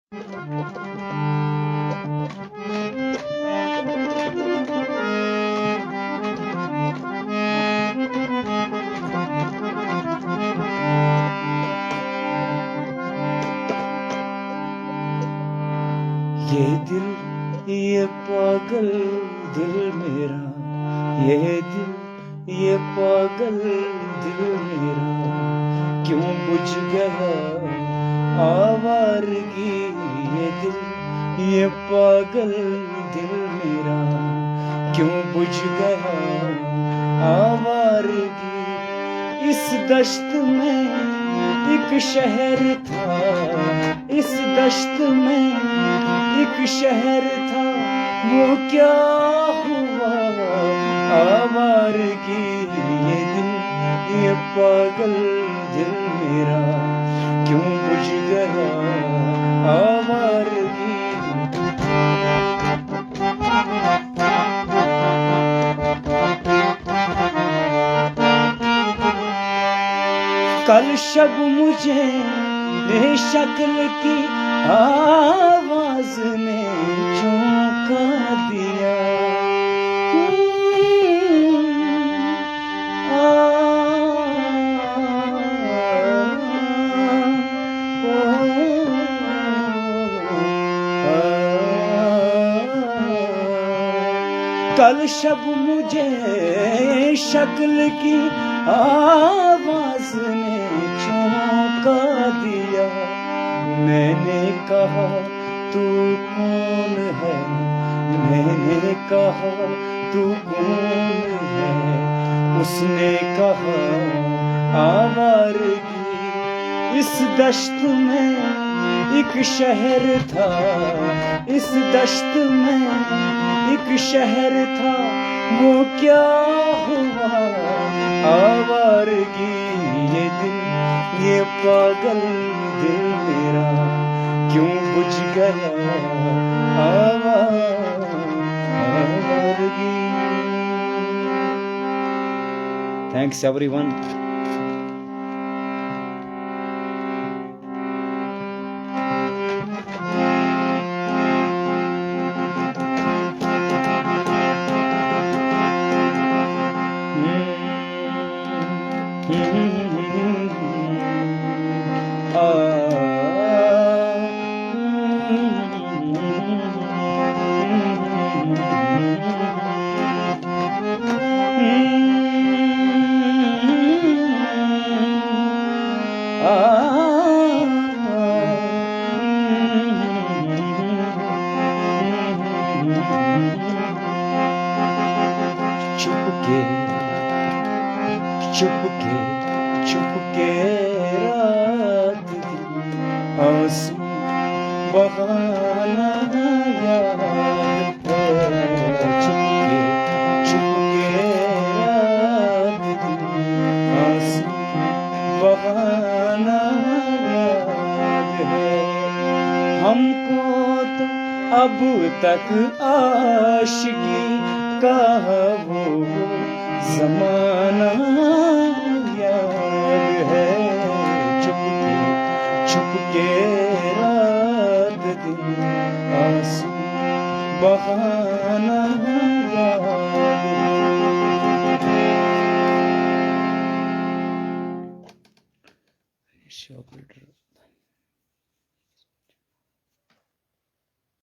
ये दिल, ये पागल दिल मेरा, ये दिल, ये पागल दिल मेरा, क्यों बुझ गया आवारगी। ये दिल, ये पागल दिल मेरा, क्यों बुझ गया आवारगी। इस दश्त में एक शहर था, इस दश्त में एक शहर था, वो क्या हुआ आवारगी। ये दिल, ये पागल दिल मेरा, क्यों बुझ गया आवारगी। कल शब मुझे शक्ल की आवाज ने चौंका दिया। कल शब मुझे शक्ल की आवाज ने चौंका दिया। मैंने कहा तू कौन है, मैंने कहा तू कौन है। उसने कहा आवारगी। इस दश्त में एक शहर था, इस दश्त में एक शहर था, वो क्या हुआ आवारगी। ये दिल, ये पागल दिल मेरा, क्यों बुझ गया आवारगी। Thanks everyone. चुपके रात दिन आंसू बहाना याद है। चुपके रात दिन आंसू बहाना याद है। हमको तो अब तक आशिकी का वो ज़माना याद है। चुपके रात दिन आंसू बहा